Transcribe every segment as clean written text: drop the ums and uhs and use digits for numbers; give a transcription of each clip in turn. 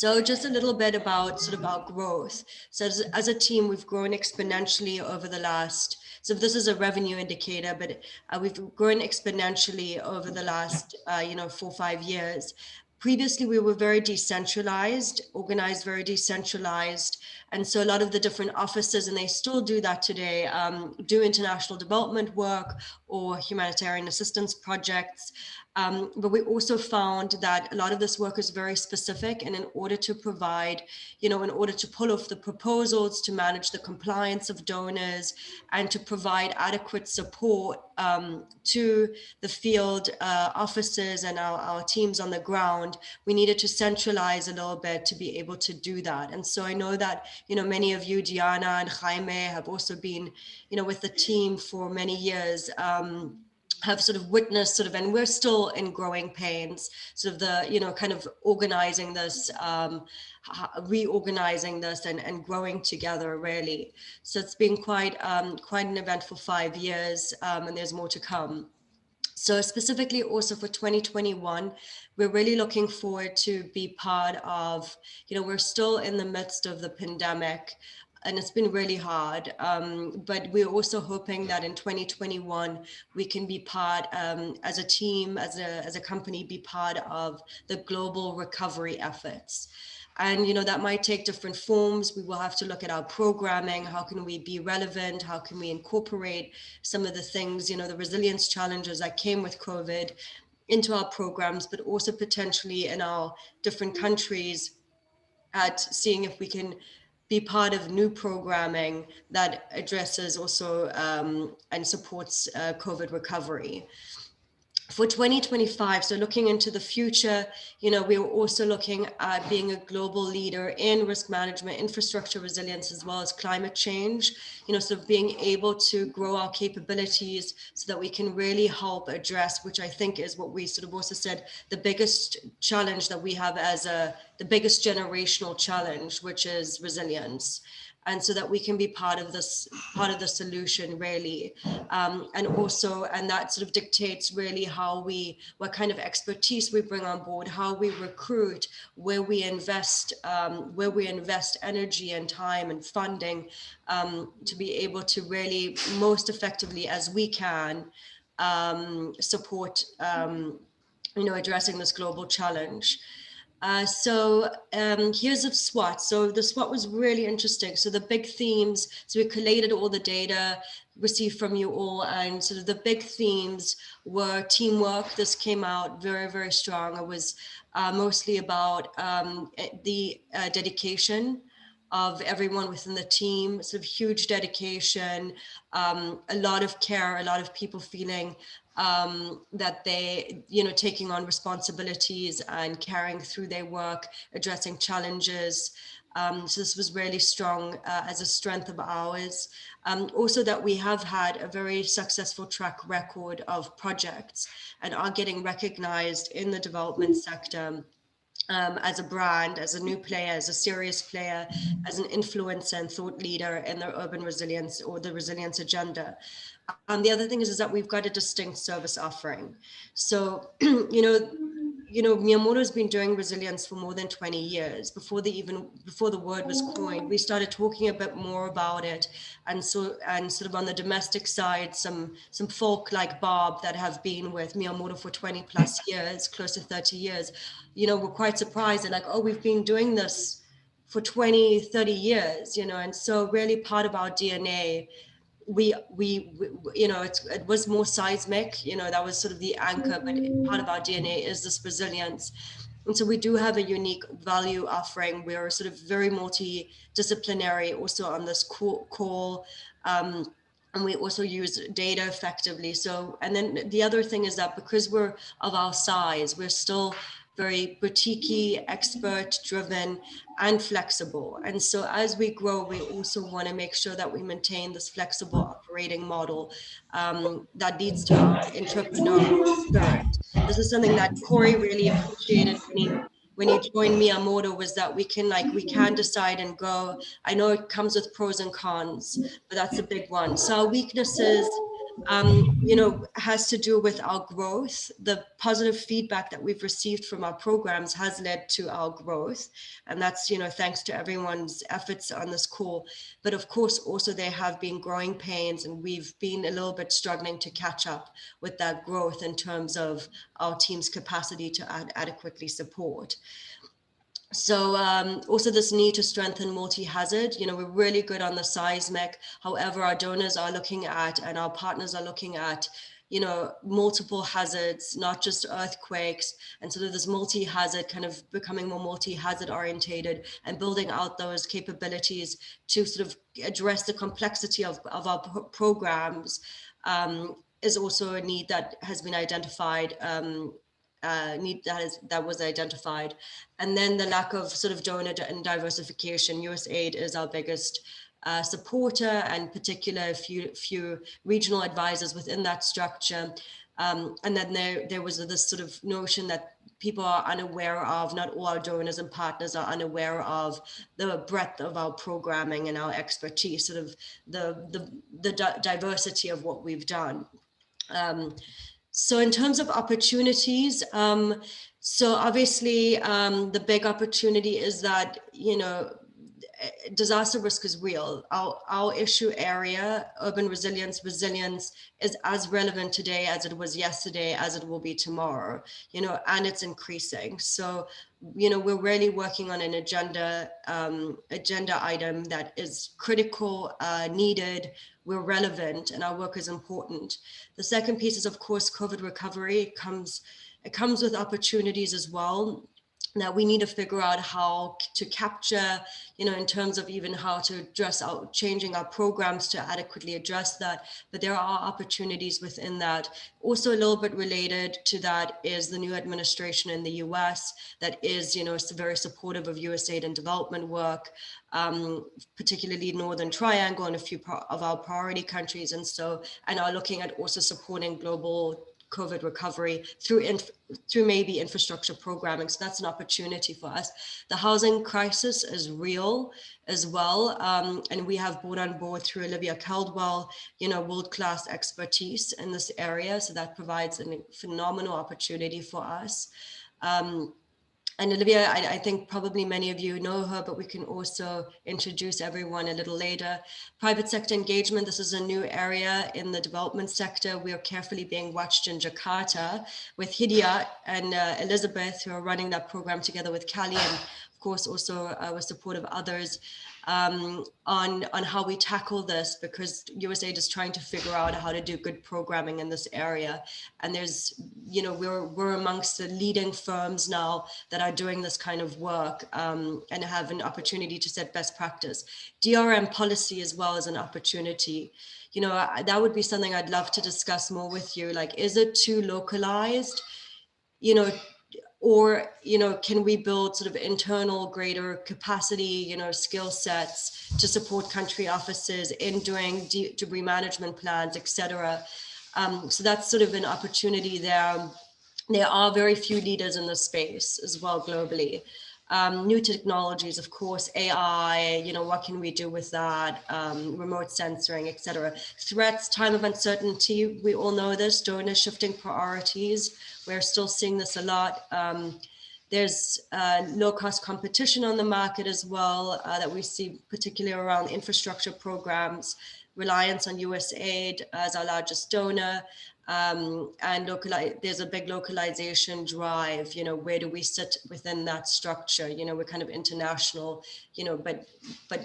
So just a little bit about sort of our growth. So as a team, we've grown exponentially over the last, so this is a revenue indicator, but we've grown exponentially over the last, 4 or 5 years. Previously, we were very decentralized, organized, very decentralized. And so a lot of the different offices, and they still do that today, do international development work or humanitarian assistance projects. But we also found that a lot of this work is very specific, and in order to provide, in order to pull off the proposals, to manage the compliance of donors, and to provide adequate support to the field offices and our teams on the ground, we needed to centralize a little bit to be able to do that. And so I know that, many of you, Diana and Jaime, have also been, with the team for many years. Have sort of witnessed and we're still in growing pains, sort of the, kind of organizing this, reorganizing this and growing together really. So it's been quite an eventful 5 years, and there's more to come. So specifically also for 2021, we're really looking forward to be part of, we're still in the midst of the pandemic, and it's been really hard. But we're also hoping that in 2021, we can be part, as a team, as a company, be part of the global recovery efforts. And, that might take different forms. We will have to look at our programming. How can we be relevant? How can we incorporate some of the things, the resilience challenges that came with COVID into our programs, but also potentially in our different countries at seeing if we can be part of new programming that addresses also and supports COVID recovery. For 2025, so looking into the future, we're also looking at being a global leader in risk management, infrastructure resilience, as well as climate change, so being able to grow our capabilities so that we can really help address, which I think is what we sort of also said, the biggest challenge that we have as the biggest generational challenge, which is resilience. And so that we can be part of the solution really. And that sort of dictates really what kind of expertise we bring on board, how we recruit, where we invest energy and time and funding to be able to really most effectively as we can support, addressing this global challenge. So here's a SWOT. So the SWOT was really interesting. So the big themes, so we collated all the data received from you all, and sort of the big themes were teamwork. This came out very, very strong. It was mostly about the dedication of everyone within the team, sort of huge dedication, a lot of care, a lot of people feeling that they, taking on responsibilities and carrying through their work, addressing challenges. So this was really strong as a strength of ours. Also that we have had a very successful track record of projects and are getting recognized in the development sector as a brand, as a new player, as a serious player, as an influencer and thought leader in the urban resilience or the resilience agenda. The other thing is that we've got a distinct service offering. So, Miyamoto's been doing resilience for more than 20 years. Before the word was coined, we started talking a bit more about it. And sort of on the domestic side, some folk like Bob that have been with Miyamoto for 20 plus years, close to 30 years, were quite surprised. They're like, oh, we've been doing this for 20, 30 years, and so really part of our DNA, it was more seismic, that was sort of the anchor, but part of our DNA is this resilience. And so we do have a unique value offering. We're sort of very multidisciplinary also on this call. And we also use data effectively. So, and then the other thing is that because we're of our size, we're still very boutique-y, expert-driven, and flexible. And so as we grow, we also want to make sure that we maintain this flexible operating model that leads to our entrepreneurial spirit. This is something that Corey really appreciated when he joined Miyamoto, was that we can decide and go. I know it comes with pros and cons, but that's a big one. So our weaknesses, has to do with our growth. The positive feedback that we've received from our programs has led to our growth. And that's, thanks to everyone's efforts on this call. But of course, also there have been growing pains, and we've been a little bit struggling to catch up with that growth in terms of our team's capacity to adequately support. So also this need to strengthen multi-hazard, we're really good on the seismic. However, our donors are looking at, and our partners are looking at, multiple hazards, not just earthquakes. And sort of this multi-hazard, kind of becoming more multi-hazard orientated and building out those capabilities to sort of address the complexity of our programs, is also a need that has been identified, that was identified. And then the lack of sort of donor and diversification. USAID is our biggest supporter, and particular a few regional advisors within that structure. And then there was this sort of notion that people are unaware of, not all our donors and partners are unaware of the breadth of our programming and our expertise, sort of the diversity of what we've done. So in terms of opportunities, so obviously the big opportunity is that, disaster risk is real. Our issue area, urban resilience is as relevant today as it was yesterday, as it will be tomorrow, and it's increasing. So, we're really working on an agenda item that is critical, needed, we're relevant, and our work is important. The second piece is, of course, COVID recovery. It comes with opportunities as well. Now we need to figure out how to capture, in terms of even how to address changing our programs to adequately address that. But there are opportunities within that. Also a little bit related to that is the new administration in the US that is, very supportive of USAID and development work, particularly Northern Triangle and a few of our priority countries. And are looking at also supporting global COVID recovery through maybe infrastructure programming. So that's an opportunity for us. The housing crisis is real as well. And we have brought on board through Olivia Caldwell, world-class expertise in this area. So that provides a phenomenal opportunity for us. And Olivia, I think probably many of you know her, but we can also introduce everyone a little later. Private sector engagement, this is a new area in the development sector. We are carefully being watched in Jakarta with Hidayat and Elizabeth, who are running that program together with Kali, and of course also with support of others, on how we tackle this, because USAID is trying to figure out how to do good programming in this area. And there's, we're amongst the leading firms now that are doing this kind of work, and have an opportunity to set best practice. DRM policy as well as an opportunity. That would be something I'd love to discuss more with you. Like, is it too localized? Or, can we build sort of internal greater capacity, skill sets to support country offices in doing debris management plans, et cetera. So that's sort of an opportunity there. There are very few leaders in this space as well globally. New technologies, of course, AI, what can we do with that? Remote censoring, et cetera. Threats, time of uncertainty, we all know this, donor shifting priorities. We're still seeing this a lot. There's low-cost competition on the market as well that we see, particularly around infrastructure programs, reliance on USAID as our largest donor, and there's a big localization drive. Where do we sit within that structure? We're kind of international, but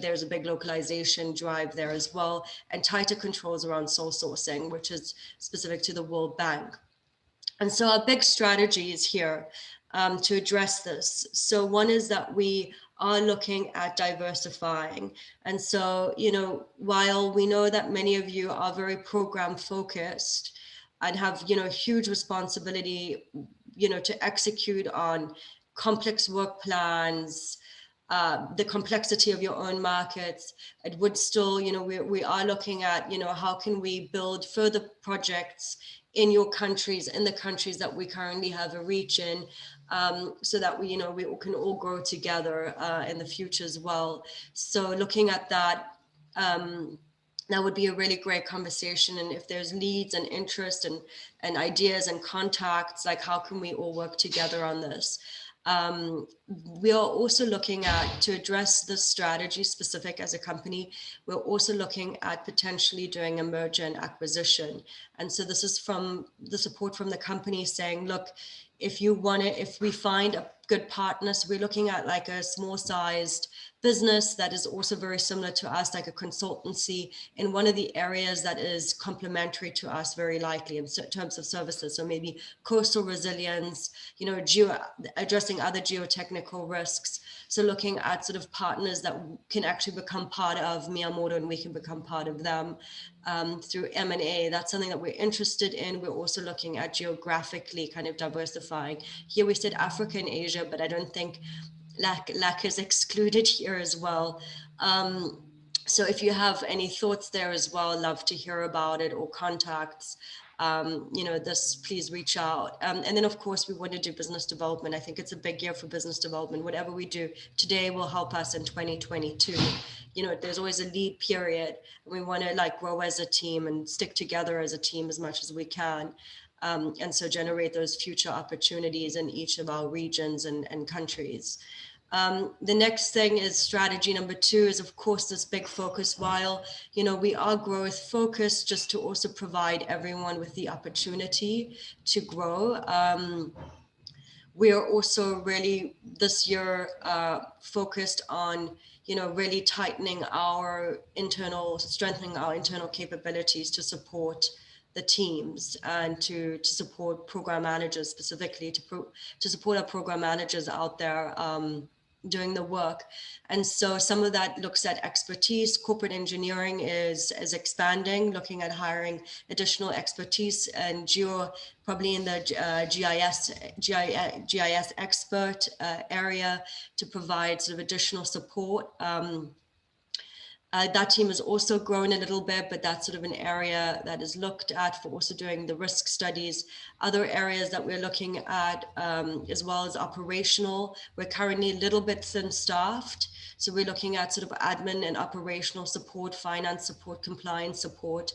there's a big localization drive there as well, and tighter controls around sole sourcing, which is specific to the World Bank. And so our big strategy is here to address this. So one is that we are looking at diversifying. And so, while we know that many of you are very program focused and have, huge responsibility, to execute on complex work plans, the complexity of your own markets, it would still, we are looking at, how can we build further projects in your countries, in the countries that we currently have a reach in, so that we can all grow together in the future as well. So looking at that, that would be a really great conversation. And if there's leads and interest and ideas and contacts, like how can we all work together on this? We are also looking at, to address the strategy specific as a company, we're also looking at potentially doing a merger and acquisition. And so this is from the support from the company saying, look, if you want it, if we find a good partner, so we're looking at like a small sized business that is also very similar to us, like a consultancy in one of the areas that is complementary to us, very likely in terms of services. So maybe coastal resilience, you know, addressing other geotechnical risks. So looking at sort of partners that can actually become part of Miyamoto and we can become part of them through M&A. That's something that we're interested in. We're also looking at geographically kind of diversifying. Here we said Africa and Asia, but I don't think LAC is excluded here as well. So if you have any thoughts there as well, I'd love to hear about it, or contacts. You know, this, please reach out. And then of course we want to do business development. I think it's a big year for business development. Whatever we do today will help us in 2022. You know, there's always a lead period, and we want to like grow as a team and stick together as a team as much as we can. And so generate those future opportunities in each of our regions and countries. The next thing is strategy number 2 is, of course, this big focus. While, you know, we are growth focused, just to also provide everyone with the opportunity to grow. We are also really this year focused on, you know, really tightening our internal, strengthening our internal capabilities to support the teams and to support program managers, specifically to support our program managers out there doing the work. And so some of that looks at expertise. Corporate engineering is expanding, looking at hiring additional expertise and probably in the GIS expert area to provide sort of additional support. That team has also grown a little bit, but that's sort of an area that is looked at for also doing the risk studies. Other areas that we're looking at, as well as operational, we're currently a little bit thin staffed. So we're looking at sort of admin and operational support, finance support, compliance support,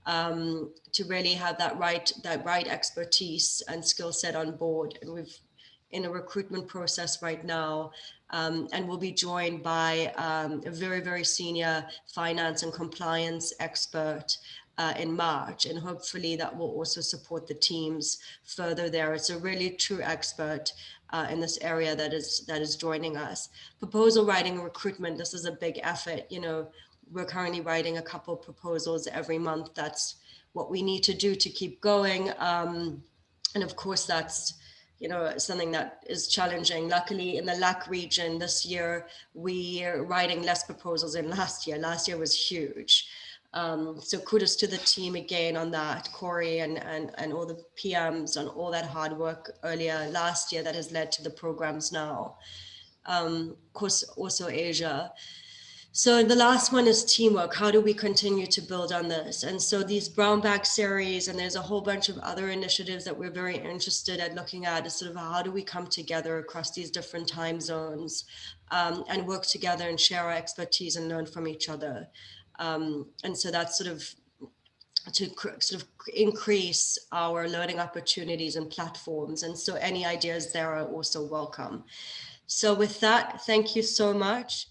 to really have that right expertise and skill set on board. And we've in a recruitment process right now, and we'll be joined by a very, very senior finance and compliance expert in March. And hopefully that will also support the teams further there. It's a really true expert in this area that is joining us. Proposal writing and recruitment, this is a big effort. You know, we're currently writing a couple of proposals every month. That's what we need to do to keep going. And of course, that's, you know, something that is challenging. Luckily, in the LAC region this year, we're writing less proposals than last year. Last year was huge. So kudos to the team again on that, Corey and all the PMs on all that hard work earlier last year that has led to the programs now. Of course, also Asia. So the last one is teamwork. How do we continue to build on this? And so these brown bag series, and there's a whole bunch of other initiatives that we're very interested at looking at, is sort of how do we come together across these different time zones and work together and share our expertise and learn from each other. And so that's sort of to sort of increase our learning opportunities and platforms. And so any ideas there are also welcome. So with that, thank you so much.